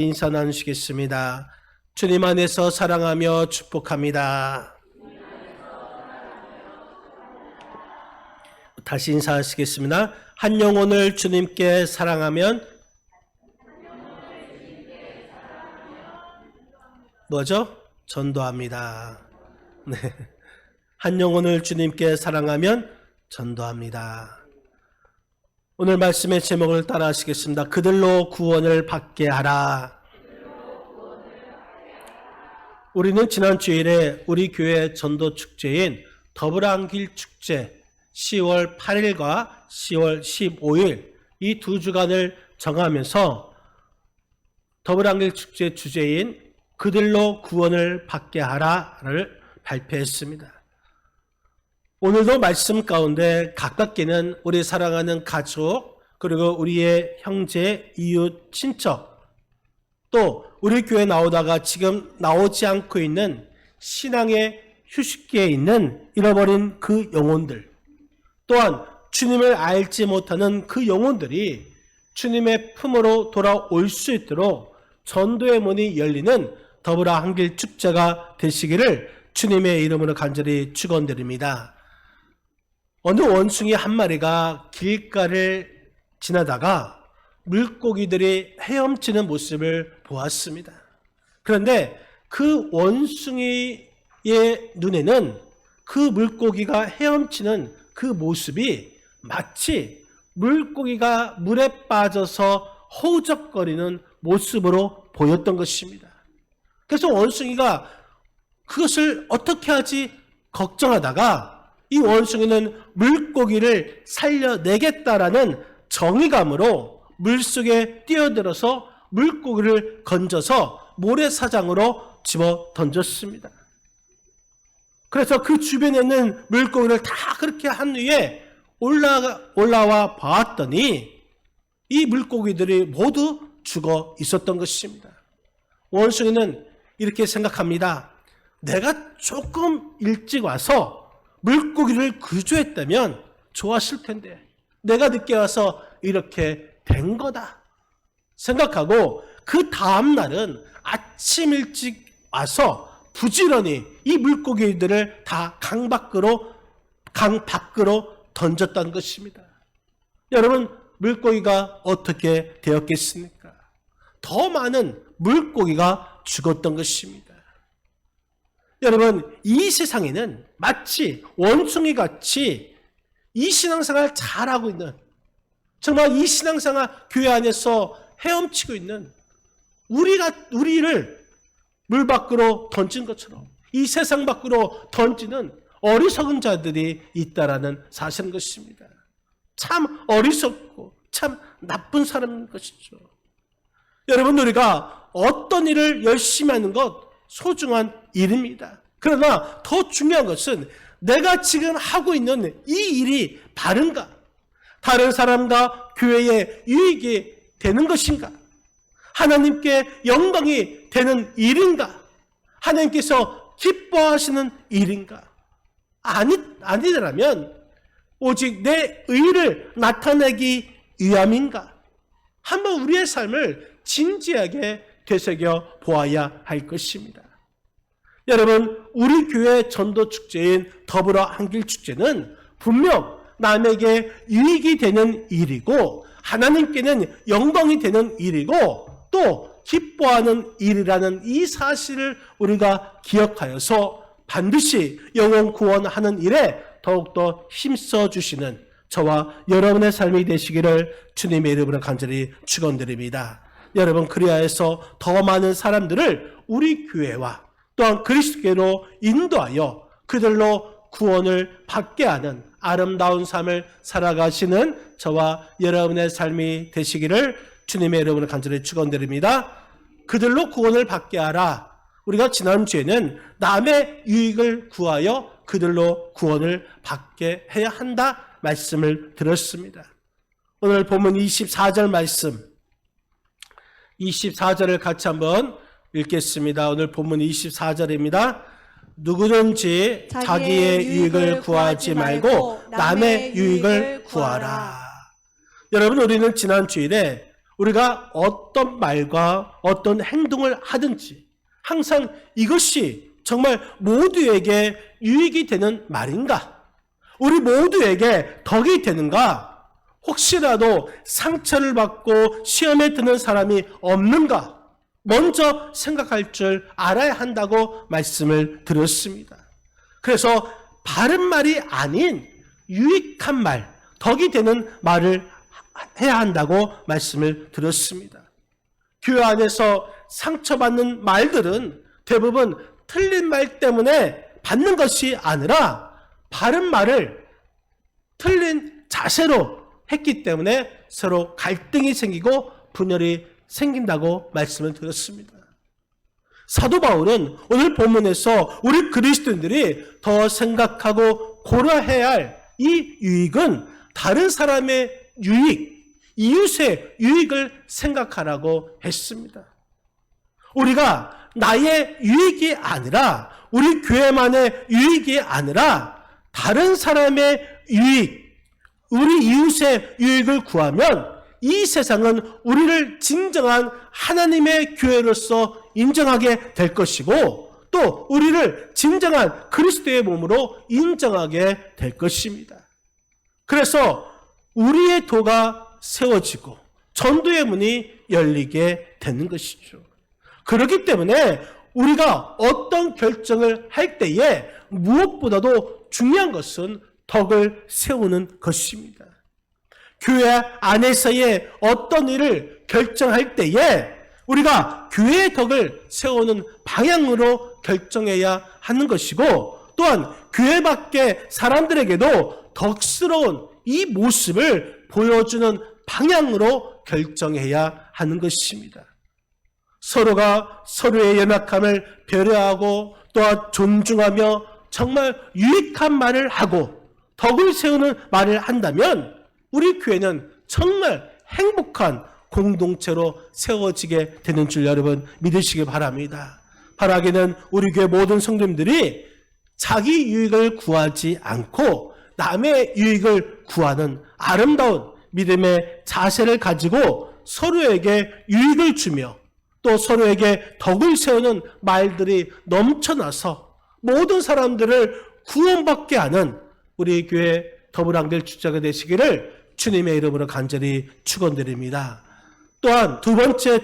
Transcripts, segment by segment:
인사 나누시겠습니다. 주님 안에서 사랑하며 축복합니다. 다시 인사하시겠습니다. 한 영혼을 주님께 사랑하면 뭐죠? 전도합니다. 네. 한 영혼을 주님께 사랑하면 전도합니다. 오늘 말씀의 제목을 따라 하시겠습니다. 그들로 구원을 받게 하라. 우리는 지난 주일에 우리 교회 전도 축제인 더불어안길 축제 10월 8일과 10월 15일 이 두 주간을 정하면서 더불어안길 축제 주제인 그들로 구원을 받게 하라를 발표했습니다. 오늘도 말씀 가운데 가깝게는 우리 사랑하는 가족, 그리고 우리의 형제, 이웃, 친척, 또 우리 교회 나오다가 지금 나오지 않고 있는 신앙의 휴식기에 있는 잃어버린 그 영혼들, 또한 주님을 알지 못하는 그 영혼들이 주님의 품으로 돌아올 수 있도록 전도의 문이 열리는 더불어안길 축제가 되시기를 주님의 이름으로 간절히 축원드립니다. 어느 원숭이 한 마리가 길가를 지나다가 물고기들이 헤엄치는 모습을 보았습니다. 그런데 그 원숭이의 눈에는 그 물고기가 헤엄치는 그 모습이 마치 물고기가 물에 빠져서 허우적거리는 모습으로 보였던 것입니다. 그래서 원숭이가 그것을 어떻게 하지 걱정하다가 이 원숭이는 물고기를 살려내겠다라는 정의감으로 물속에 뛰어들어서 물고기를 건져서 모래사장으로 집어 던졌습니다. 그래서 그 주변에 있는 물고기를 다 그렇게 한 후에 올라와 봤더니 이 물고기들이 모두 죽어 있었던 것입니다. 원숭이는 이렇게 생각합니다. 내가 조금 일찍 와서 물고기를 구조했다면 좋았을 텐데 내가 늦게 와서 이렇게 된 거다 생각하고 그 다음 날은 아침 일찍 와서 부지런히 이 물고기들을 다 강 밖으로 던졌다는 것입니다. 여러분, 물고기가 어떻게 되었겠습니까? 더 많은 물고기가 죽었던 것입니다. 여러분, 이 세상에는 마치 원숭이같이 이 신앙생활 잘하고 있는, 정말 이 신앙생활 교회 안에서 헤엄치고 있는 우리를 물 밖으로 던진 것처럼 이 세상 밖으로 던지는 어리석은 자들이 있다라는 사실인 것입니다. 참 어리석고 참 나쁜 사람인 것이죠. 여러분, 우리가 어떤 일을 열심히 하는 것 소중한 일입니다. 그러나 더 중요한 것은 내가 지금 하고 있는 이 일이 바른가? 다른 사람과 교회에 유익이 되는 것인가? 하나님께 영광이 되는 일인가? 하나님께서 기뻐하시는 일인가? 아니더라면 오직 내 의를 나타내기 위함인가? 한번 우리의 삶을 진지하게 되새겨 보아야 할 것입니다. 여러분, 우리 교회 전도 축제인 더불어안길 축제는 분명 남에게 유익이 되는 일이고 하나님께는 영광이 되는 일이고 또 기뻐하는 일이라는 이 사실을 우리가 기억하여서 반드시 영혼 구원하는 일에 더욱더 힘써 주시는 저와 여러분의 삶이 되시기를 주님의 이름으로 간절히 축원드립니다. 여러분, 그리하여서 더 많은 사람들을 우리 교회와 또한 그리스도께로 인도하여 그들로 구원을 받게 하는 아름다운 삶을 살아가시는 저와 여러분의 삶이 되시기를 주님의 이름으로 간절히 축원드립니다. 그들로 구원을 받게 하라. 우리가 지난주에는 남의 유익을 구하여 그들로 구원을 받게 해야 한다 말씀을 들었습니다. 오늘 본문 24절 말씀, 24절을 같이 한번 읽겠습니다. 오늘 본문 24절입니다. 누구든지 자기의 유익을 구하지 말고 남의 유익을 구하라. 여러분, 우리는 지난 주일에 우리가 어떤 말과 어떤 행동을 하든지 항상 이것이 정말 모두에게 유익이 되는 말인가? 우리 모두에게 덕이 되는가? 혹시라도 상처를 받고 시험에 드는 사람이 없는가? 먼저 생각할 줄 알아야 한다고 말씀을 드렸습니다. 그래서 바른 말이 아닌 유익한 말, 덕이 되는 말을 해야 한다고 말씀을 드렸습니다. 교회 안에서 상처받는 말들은 대부분 틀린 말 때문에 받는 것이 아니라 바른 말을 틀린 자세로 했기 때문에 서로 갈등이 생기고 분열이 생긴다고 말씀을 드렸습니다. 사도 바울은 오늘 본문에서 우리 그리스도인들이 더 생각하고 고려해야 할 이 유익은 다른 사람의 유익, 이웃의 유익을 생각하라고 했습니다. 우리가 나의 유익이 아니라 우리 교회만의 유익이 아니라 다른 사람의 유익, 우리 이웃의 유익을 구하면 이 세상은 우리를 진정한 하나님의 교회로서 인정하게 될 것이고 또 우리를 진정한 그리스도의 몸으로 인정하게 될 것입니다. 그래서 우리의 도가 세워지고 전도의 문이 열리게 되는 것이죠. 그렇기 때문에 우리가 어떤 결정을 할 때에 무엇보다도 중요한 것은 덕을 세우는 것입니다. 교회 안에서의 어떤 일을 결정할 때에 우리가 교회의 덕을 세우는 방향으로 결정해야 하는 것이고 또한 교회 밖의 사람들에게도 덕스러운 이 모습을 보여주는 방향으로 결정해야 하는 것입니다. 서로가 서로의 연약함을 배려하고 또한 존중하며 정말 유익한 말을 하고 덕을 세우는 말을 한다면 우리 교회는 정말 행복한 공동체로 세워지게 되는 줄 여러분 믿으시기 바랍니다. 바라기는 우리 교회 모든 성도님들이 자기 유익을 구하지 않고 남의 유익을 구하는 아름다운 믿음의 자세를 가지고 서로에게 유익을 주며 또 서로에게 덕을 세우는 말들이 넘쳐나서 모든 사람들을 구원받게 하는 우리 교회 더블앙델 축제가 되시기를 주님의 이름으로 간절히 축원드립니다. 또한 두 번째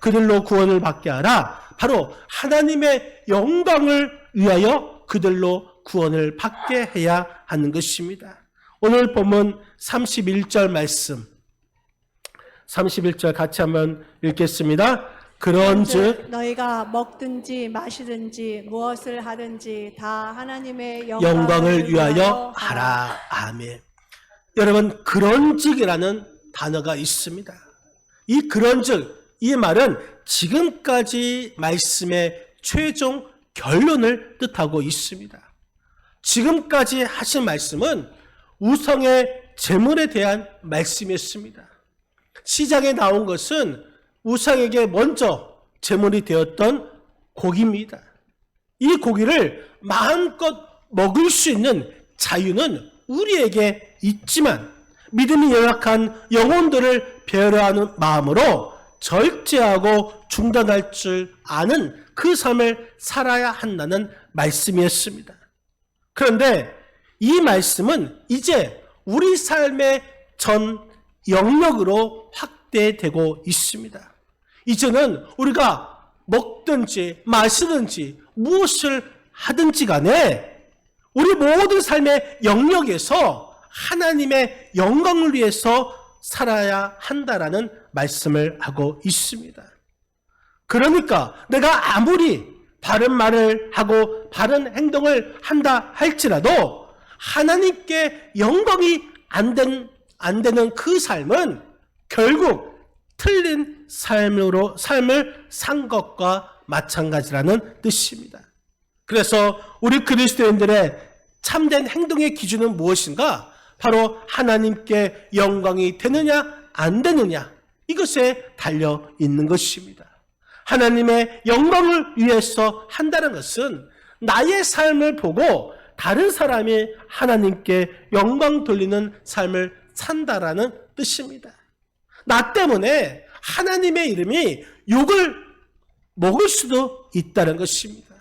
그들로 구원을 받게 하라. 바로 하나님의 영광을 위하여 그들로 구원을 받게 해야 하는 것입니다. 오늘 본문 31절 말씀 31절 같이 한번 읽겠습니다. 그런즉 너희가 먹든지 마시든지 무엇을 하든지 다 하나님의 영광을 위하여 하라. 아멘. 여러분 그런즉이라는 단어가 있습니다. 이 그런즉 이 말은 지금까지 말씀의 최종 결론을 뜻하고 있습니다. 지금까지 하신 말씀은 우상의 제물에 대한 말씀이었습니다. 시장에 나온 것은 우상에게 먼저 제물이 되었던 고기입니다. 이 고기를 마음껏 먹을 수 있는 자유는 우리에게 있지만 믿음이 연약한 영혼들을 배려하는 마음으로 절제하고 중단할 줄 아는 그 삶을 살아야 한다는 말씀이었습니다. 그런데 이 말씀은 이제 우리 삶의 전 영역으로 확대되고 있습니다. 이제는 우리가 먹든지 마시든지 무엇을 하든지 간에 우리 모든 삶의 영역에서 하나님의 영광을 위해서 살아야 한다라는 말씀을 하고 있습니다. 그러니까 내가 아무리 바른 말을 하고 바른 행동을 한다 할지라도 하나님께 영광이 안 되는 그 삶은 결국 틀린 삶을 산 것과 마찬가지라는 뜻입니다. 그래서 우리 그리스도인들의 참된 행동의 기준은 무엇인가? 바로 하나님께 영광이 되느냐 안 되느냐 이것에 달려 있는 것입니다. 하나님의 영광을 위해서 한다는 것은 나의 삶을 보고 다른 사람이 하나님께 영광 돌리는 삶을 산다라는 뜻입니다. 나 때문에 하나님의 이름이 욕을 먹을 수도 있다는 것입니다.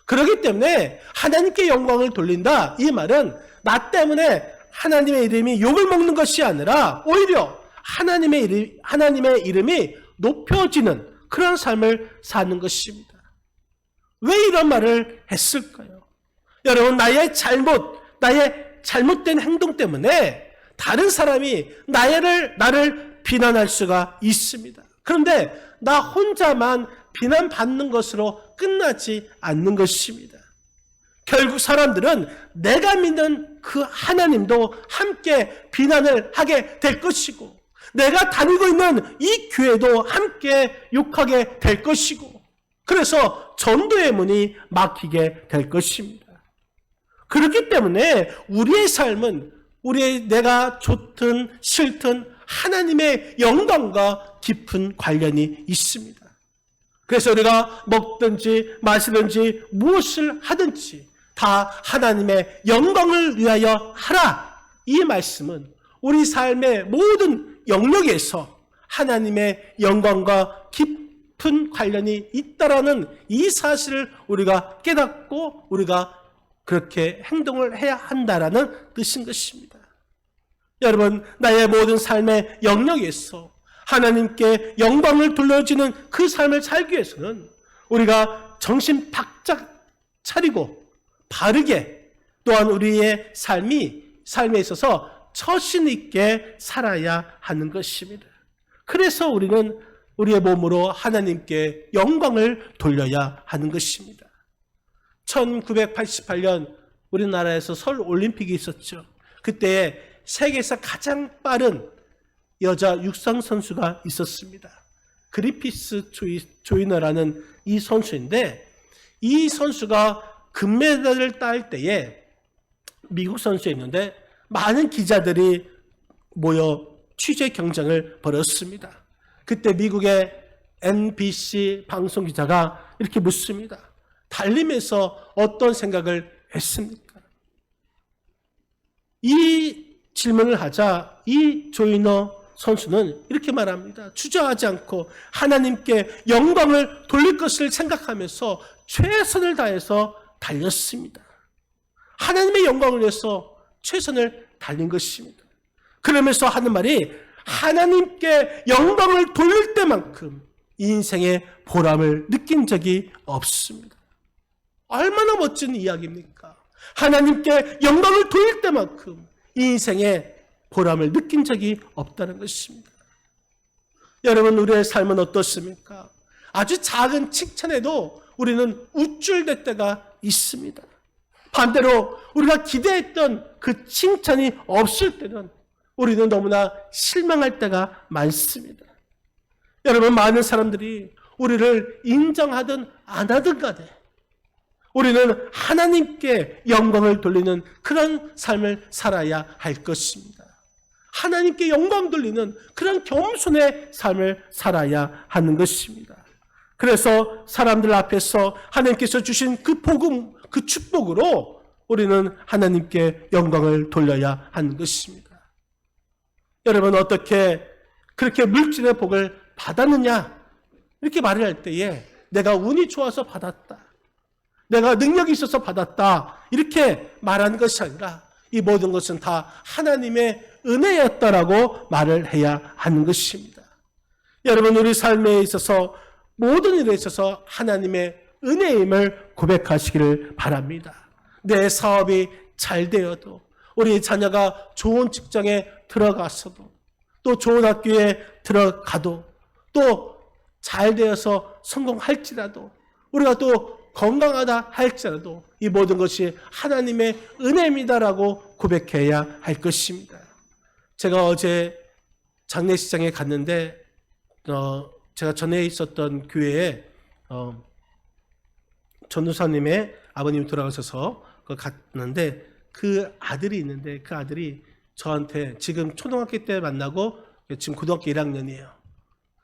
그렇기 때문에 하나님께 영광을 돌린다, 이 말은 나 때문에 하나님의 이름이 욕을 먹는 것이 아니라 오히려 하나님의 이름이 높여지는 그런 삶을 사는 것입니다. 왜 이런 말을 했을까요? 여러분, 나의 잘못된 행동 때문에 다른 사람이 나를 비난할 수가 있습니다. 그런데 나 혼자만 비난받는 것으로 끝나지 않는 것입니다. 결국 사람들은 내가 믿는 그 하나님도 함께 비난을 하게 될 것이고, 내가 다니고 있는 이 교회도 함께 욕하게 될 것이고, 그래서 전도의 문이 막히게 될 것입니다. 그렇기 때문에 우리의 삶은 내가 좋든 싫든 하나님의 영광과 깊은 관련이 있습니다. 그래서 우리가 먹든지 마시든지 무엇을 하든지 다 하나님의 영광을 위하여 하라. 이 말씀은 우리 삶의 모든 영역에서 하나님의 영광과 깊은 관련이 있다라는 이 사실을 우리가 깨닫고 우리가 그렇게 행동을 해야 한다라는 뜻인 것입니다. 여러분, 나의 모든 삶의 영역에서 하나님께 영광을 돌려주는 그 삶을 살기 위해서는 우리가 정신 바짝 차리고 바르게, 또한 우리의 삶에 있어서 처신 있게 살아야 하는 것입니다. 그래서 우리는 우리의 몸으로 하나님께 영광을 돌려야 하는 것입니다. 1988년 우리나라에서 서울 올림픽이 있었죠. 그때 세계에서 가장 빠른 여자 육상 선수가 있었습니다. 그리피스 조이너라는 이 선수인데, 이 선수가 금메달을 딸 때에 미국 선수였는데 많은 기자들이 모여 취재 경쟁을 벌였습니다. 그때 미국의 NBC 방송 기자가 이렇게 묻습니다. 달림에서 어떤 생각을 했습니까? 이 질문을 하자 이 조이너 선수는 이렇게 말합니다. 주저하지 않고 하나님께 영광을 돌릴 것을 생각하면서 최선을 다해서 달렸습니다. 하나님의 영광을 위해서 최선을 달린 것입니다. 그러면서 하는 말이, 하나님께 영광을 돌릴 때만큼 인생의 보람을 느낀 적이 없습니다. 얼마나 멋진 이야기입니까? 하나님께 영광을 돌릴 때만큼 인생의 보람을 느낀 적이 없다는 것입니다. 여러분, 우리의 삶은 어떻습니까? 아주 작은 칭찬에도 우리는 우쭐댈 때가 있습니다. 반대로 우리가 기대했던 그 칭찬이 없을 때는 우리는 너무나 실망할 때가 많습니다. 여러분, 많은 사람들이 우리를 인정하든 안 하든 간에 우리는 하나님께 영광을 돌리는 그런 삶을 살아야 할 것입니다. 하나님께 영광 돌리는 그런 겸손의 삶을 살아야 하는 것입니다. 그래서 사람들 앞에서 하나님께서 주신 그 복음, 그 축복으로 우리는 하나님께 영광을 돌려야 하는 것입니다. 여러분, 어떻게 그렇게 물질의 복을 받았느냐? 이렇게 말을 할 때에 내가 운이 좋아서 받았다, 내가 능력이 있어서 받았다, 이렇게 말하는 것이 아니라 이 모든 것은 다 하나님의 은혜였다라고 말을 해야 하는 것입니다. 여러분, 우리 삶에 있어서 모든 일에 있어서 하나님의 은혜임을 고백하시기를 바랍니다. 내 사업이 잘 되어도, 우리 자녀가 좋은 직장에 들어갔어도, 또 좋은 학교에 들어가도, 또 잘 되어서 성공할지라도, 우리가 또 건강하다 할지라도 이 모든 것이 하나님의 은혜입니다라고 고백해야 할 것입니다. 제가 어제 장례식장에 갔는데 제가 전에 있었던 교회에 전도사님의 아버님이 돌아가셔서 갔는데 그 아들이 있는데, 그 아들이 저한테 지금 초등학교 때 만나고 지금 고등학교 1학년이에요.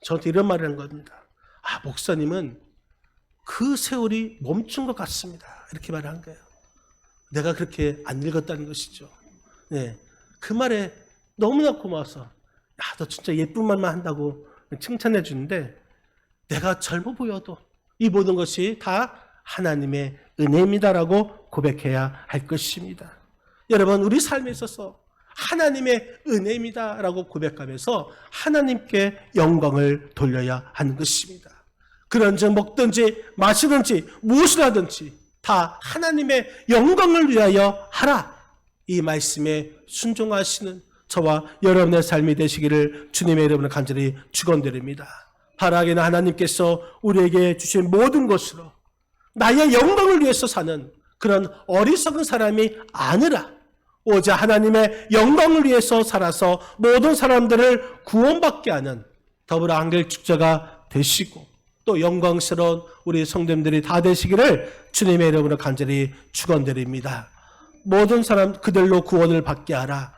저한테 이런 말을 한 겁니다. 아, 목사님은 그 세월이 멈춘 것 같습니다. 이렇게 말을 한 거예요. 내가 그렇게 안 읽었다는 것이죠. 네, 그 말에 너무나 고마워서 야, 너 진짜 예쁜 말만 한다고 칭찬해 주는데 내가 젊어 보여도 이 모든 것이 다 하나님의 은혜입니다라고 고백해야 할 것입니다. 여러분, 우리 삶에 있어서 하나님의 은혜입니다라고 고백하면서 하나님께 영광을 돌려야 하는 것입니다. 그런즉 먹든지 마시든지 무엇을 하든지 다 하나님의 영광을 위하여 하라. 이 말씀에 순종하시는 저와 여러분의 삶이 되시기를 주님의 이름으로 간절히 축원드립니다. 바라기는 하나님께서 우리에게 주신 모든 것으로 나의 영광을 위해서 사는 그런 어리석은 사람이 아니라 오직 하나님의 영광을 위해서 살아서 모든 사람들을 구원받게 하는 더불어 한결 축제가 되시고 또 영광스러운 우리 성도님들이 다 되시기를 주님의 이름으로 간절히 축원드립니다. 모든 사람 그들로 구원을 받게 하라.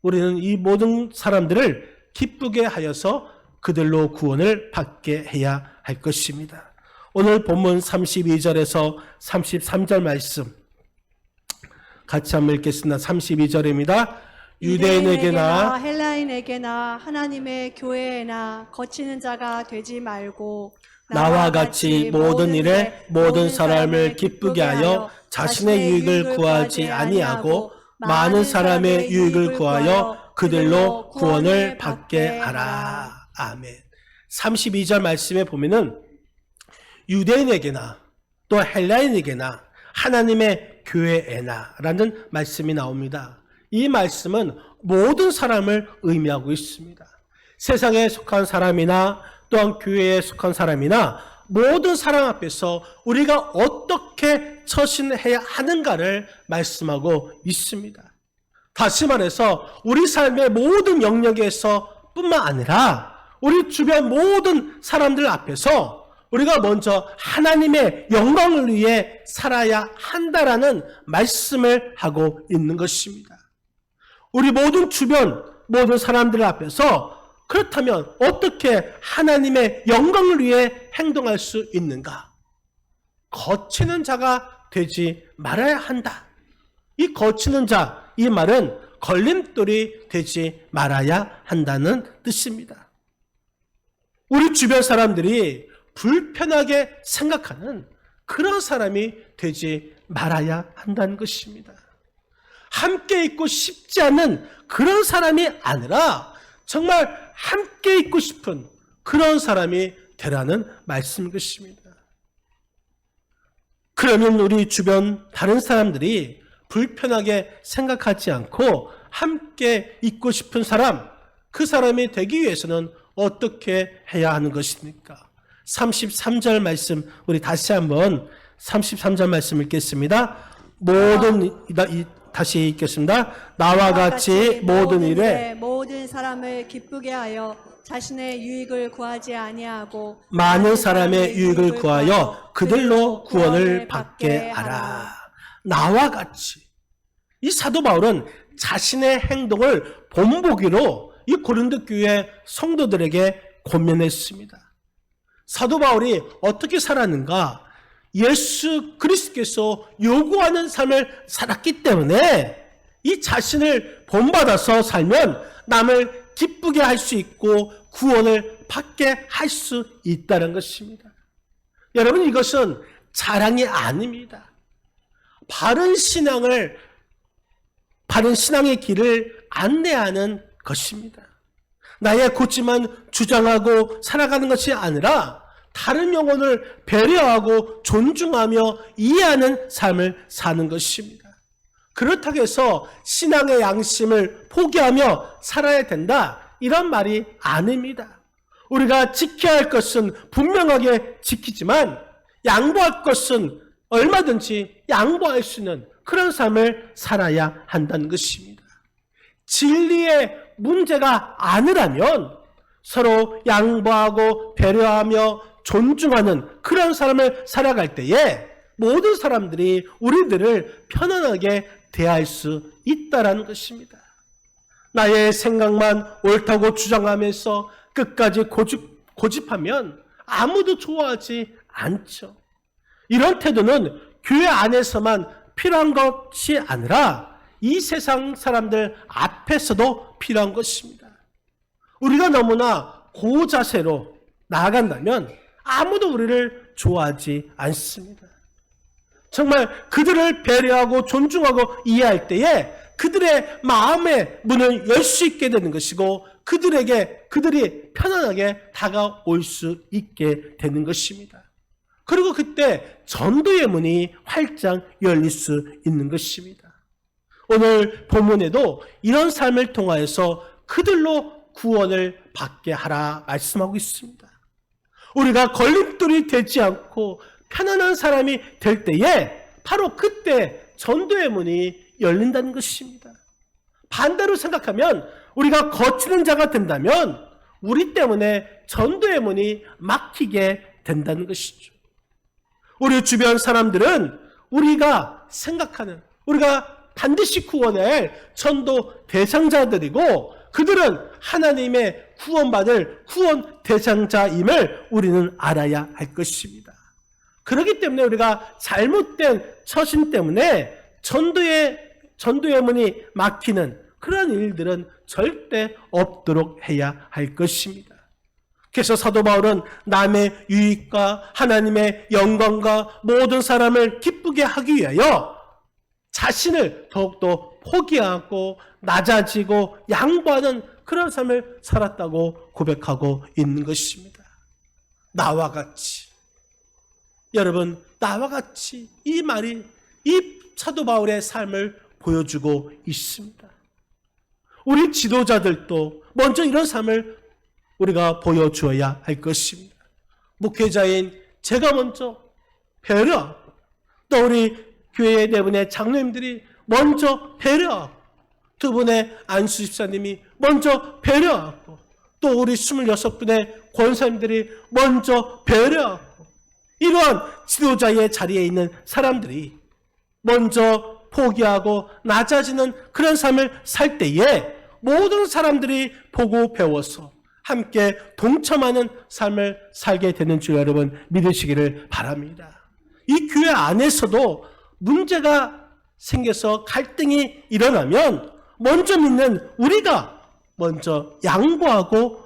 우리는 이 모든 사람들을 기쁘게 하여서 그들로 구원을 받게 해야 할 것입니다. 오늘 본문 32절에서 33절 말씀 같이 한번 읽겠습니다. 32절입니다. 유대인에게나 헬라인에게나 하나님의 교회에나 거치는 자가 되지 말고 나와 같이 모든 일에 모든 사람을 기쁘게 하여 자신의 유익을 구하지 아니하고 많은 사람의 유익을 구하여 그들로 구원을 받게 하라. 아멘. 32절 말씀에 보면은 유대인에게나 또 헬라인에게나 하나님의 교회에나 라는 말씀이 나옵니다. 이 말씀은 모든 사람을 의미하고 있습니다. 세상에 속한 사람이나 또한 교회에 속한 사람이나 모든 사람 앞에서 우리가 어떻게 처신해야 하는가를 말씀하고 있습니다. 다시 말해서 우리 삶의 모든 영역에서 뿐만 아니라 우리 주변 모든 사람들 앞에서 우리가 먼저 하나님의 영광을 위해 살아야 한다라는 말씀을 하고 있는 것입니다. 우리 모든 주변 모든 사람들 앞에서 그렇다면 어떻게 하나님의 영광을 위해 행동할 수 있는가? 거치는 자가 되지 말아야 한다. 이 거치는 자, 이 말은 걸림돌이 되지 말아야 한다는 뜻입니다. 우리 주변 사람들이 불편하게 생각하는 그런 사람이 되지 말아야 한다는 것입니다. 함께 있고 싶지 않은 그런 사람이 아니라 정말 함께 있고 싶은 그런 사람이 되라는 말씀인 것입니다. 그러면 우리 주변 다른 사람들이 불편하게 생각하지 않고 함께 있고 싶은 사람, 그 사람이 되기 위해서는 어떻게 해야 하는 것입니까? 33절 말씀 우리 다시 한번 33절 말씀 읽겠습니다. 다시 읽겠습니다. 나와 같이 모든 일에 모든 사람을 기쁘게 하여 자신의 유익을 구하지 아니하고 많은 사람의 유익을 구하여 그들로 구원을 받게 하라. 나와 같이. 이 사도 바울은 자신의 행동을 본보기로 이 고린도 교회 성도들에게 권면했습니다. 사도 바울이 어떻게 살았는가? 예수 그리스도께서 요구하는 삶을 살았기 때문에 이 자신을 본받아서 살면 남을 기쁘게 할 수 있고 구원을 받게 할 수 있다는 것입니다. 여러분, 이것은 자랑이 아닙니다. 바른 신앙의 길을 안내하는 것입니다. 나의 고집만 주장하고 살아가는 것이 아니라 다른 영혼을 배려하고 존중하며 이해하는 삶을 사는 것입니다. 그렇다고 해서 신앙의 양심을 포기하며 살아야 된다, 이런 말이 아닙니다. 우리가 지켜야 할 것은 분명하게 지키지만 양보할 것은 얼마든지 양보할 수 있는 그런 삶을 살아야 한다는 것입니다. 진리의 문제가 아니라면 서로 양보하고 배려하며 존중하는 그런 삶을 살아갈 때에 모든 사람들이 우리들을 편안하게 대할 수 있다라는 것입니다. 나의 생각만 옳다고 주장하면서 끝까지 고집하면 아무도 좋아하지 않죠. 이런 태도는 교회 안에서만 필요한 것이 아니라 이 세상 사람들 앞에서도 필요한 것입니다. 우리가 너무나 고자세로 나아간다면 아무도 우리를 좋아하지 않습니다. 정말 그들을 배려하고 존중하고 이해할 때에 그들의 마음의 문을 열 수 있게 되는 것이고 그들이 편안하게 다가올 수 있게 되는 것입니다. 그리고 그때 전도의 문이 활짝 열릴 수 있는 것입니다. 오늘 본문에도 이런 삶을 통하여서 그들로 구원을 받게 하라 말씀하고 있습니다. 우리가 걸림돌이 되지 않고 편안한 사람이 될 때에 바로 그때 전도의 문이 열린다는 것입니다. 반대로 생각하면 우리가 거치는 자가 된다면 우리 때문에 전도의 문이 막히게 된다는 것이죠. 우리 주변 사람들은 우리가 생각하는, 우리가 반드시 구원할 전도 대상자들이고 그들은 하나님의 구원받을 구원 대상자임을 우리는 알아야 할 것입니다. 그렇기 때문에 우리가 잘못된 처신 때문에 전도의 문이 막히는 그런 일들은 절대 없도록 해야 할 것입니다. 그래서 사도 바울은 남의 유익과 하나님의 영광과 모든 사람을 기쁘게 하기 위하여 자신을 더욱더 포기하고 낮아지고 양보하는 그런 삶을 살았다고 고백하고 있는 것입니다. 나와 같이, 여러분, 나와 같이 이 말이 이 사도 바울의 삶을 보여주고 있습니다. 우리 지도자들도 먼저 이런 삶을 우리가 보여주어야 할 것입니다. 목회자인 제가 먼저 배려하고 또 우리 교회 네 분의 장로님들이 먼저 배려하고 두 분의 안수 집사님이 먼저 배려하고 또 우리 26분의 권사님들이 먼저 배려하고 이러한 지도자의 자리에 있는 사람들이 먼저 포기하고 낮아지는 그런 삶을 살 때에 모든 사람들이 보고 배워서 함께 동참하는 삶을 살게 되는 줄 여러분 믿으시기를 바랍니다. 이 교회 안에서도 문제가 생겨서 갈등이 일어나면 먼저 믿는 우리가 먼저 양보하고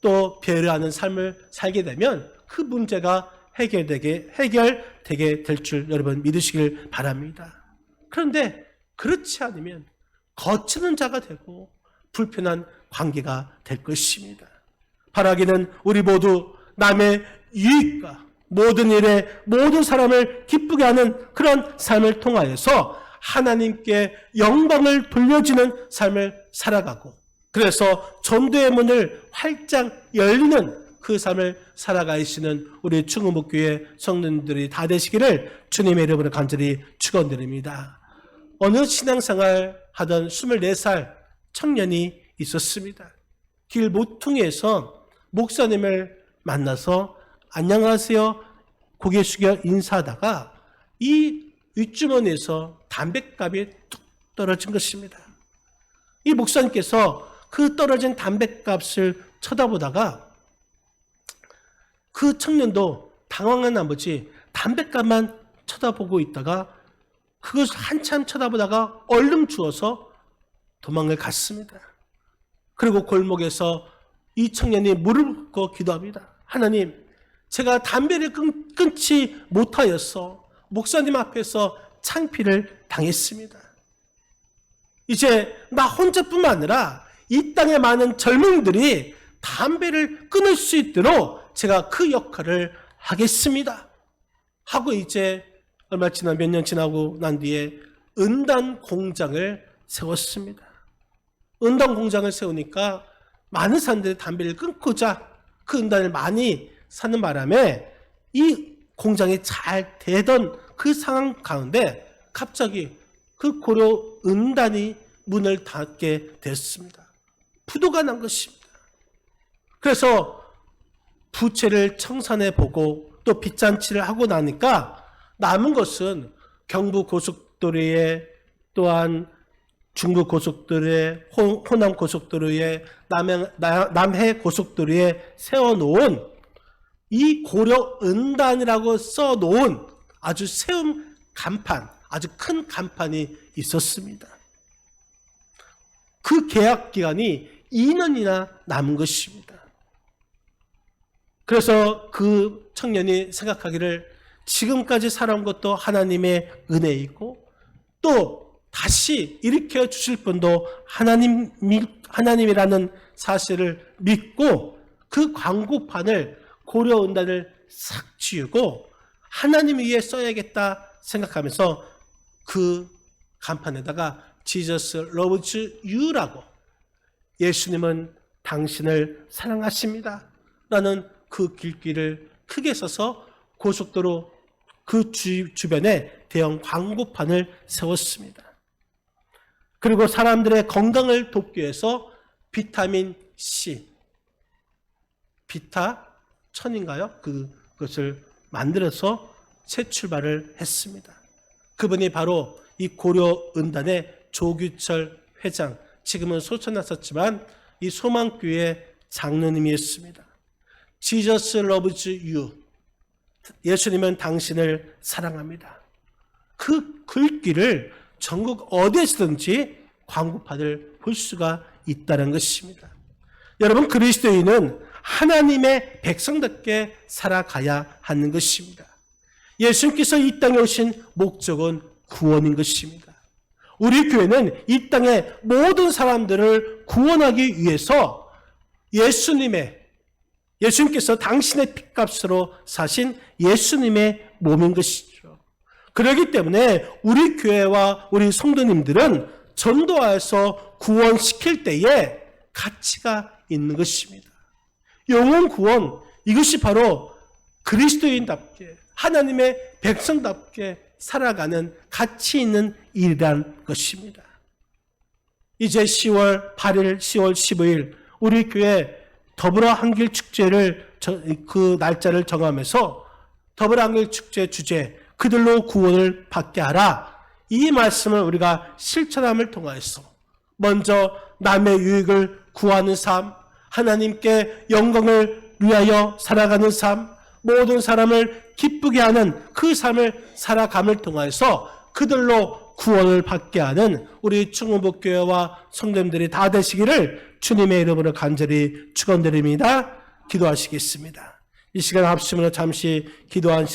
또 배려하는 삶을 살게 되면 그 문제가 해결되게 될 줄 여러분 믿으시길 바랍니다. 그런데 그렇지 않으면 거치는 자가 되고 불편한 관계가 될 것입니다. 바라기는 우리 모두 남의 유익과 모든 일에 모든 사람을 기쁘게 하는 그런 삶을 통하여서 하나님께 영광을 돌려주는 삶을 살아가고 그래서 전도의 문을 활짝 열리는 그 삶을 살아가시는 우리 충무목교회 성도님들이 다 되시기를 주님의 이름으로 간절히 축원드립니다. 어느 신앙생활 하던 24살 청년이 있었습니다. 길 모퉁이에서 목사님을 만나서 안녕하세요 고개 숙여 인사하다가 이 윗주머니에서 담뱃값이 툭 떨어진 것입니다. 이 목사님께서 그 떨어진 담뱃값을 쳐다보다가 그 청년도 당황한 나머지 담뱃값만 쳐다보고 있다가 그것을 한참 쳐다보다가 얼른 주워서 도망을 갔습니다. 그리고 골목에서 이 청년이 무릎 꿇고 기도합니다. 하나님, 제가 담배를 끊지 못하여서 목사님 앞에서 창피를 당했습니다. 이제 나 혼자뿐만 아니라 이 땅의 많은 젊은이들이 담배를 끊을 수 있도록 제가 그 역할을 하겠습니다. 하고 이제 얼마 몇 년 지나고 난 뒤에 은단 공장을 세웠습니다. 은단 공장을 세우니까 많은 사람들이 담배를 끊고자 그 은단을 많이 사는 바람에 이 공장이 잘 되던 그 상황 가운데 갑자기 그 고려 은단이 문을 닫게 됐습니다. 부도가 난 것입니다. 그래서 부채를 청산해 보고 또 빚잔치를 하고 나니까 남은 것은 경부 고속도로에 또한 중부 고속도로에 호남 고속도로에 남해 고속도로에 세워놓은 이 고려 은단이라고 써놓은 아주 세움 간판, 아주 큰 간판이 있었습니다. 그 계약 기간이 2년이나 남은 것입니다. 그래서 그 청년이 생각하기를 지금까지 살아온 것도 하나님의 은혜이고 또 다시 일으켜 주실 분도 하나님이라는 사실을 믿고 그 광고판을 고려은단을 싹 지우고 하나님 위에 써야겠다 생각하면서 그 간판에다가 Jesus loves you라고, 예수님은 당신을 사랑하십니다 라는 그 글귀를 크게 써서 고속도로 그 주변에 대형 광고판을 세웠습니다. 그리고 사람들의 건강을 돕기 위해서 비타민 C, 비타 1000인가요? 그것을 만들어서 새 출발을 했습니다. 그분이 바로 이 고려은단의 조규철 회장, 지금은 소천하셨지만 이 소망교회 장로님이었습니다. Jesus loves you. 예수님은 당신을 사랑합니다. 그 글귀를 전국 어디에서든지 광고판을 볼 수가 있다는 것입니다. 여러분, 그리스도인은 하나님의 백성답게 살아가야 하는 것입니다. 예수님께서 이 땅에 오신 목적은 구원인 것입니다. 우리 교회는 이 땅의 모든 사람들을 구원하기 위해서 예수님께서 당신의 핏값으로 사신 예수님의 몸인 것이죠. 그렇기 때문에 우리 교회와 우리 성도님들은 전도하여서 구원시킬 때에 가치가 있는 것입니다. 영혼 구원, 이것이 바로 그리스도인답게 하나님의 백성답게 살아가는 가치 있는 일이라는 것입니다. 이제 10월 8일, 10월 15일 우리 교회 더불어 한길 축제를 그 날짜를 정하면서 더불어 한길 축제 주제 그들로 구원을 받게 하라, 이 말씀을 우리가 실천함을 통하여서 먼저 남의 유익을 구하는 삶, 하나님께 영광을 위하여 살아가는 삶, 모든 사람을 기쁘게 하는 그 삶을 살아감을 통하여서 그들로 구원을 받게 하는 우리 충무복교회와 성도님들이 다 되시기를 주님의 이름으로 간절히 축원드립니다. 기도하시겠습니다. 이 시간 합심으로 잠시 기도한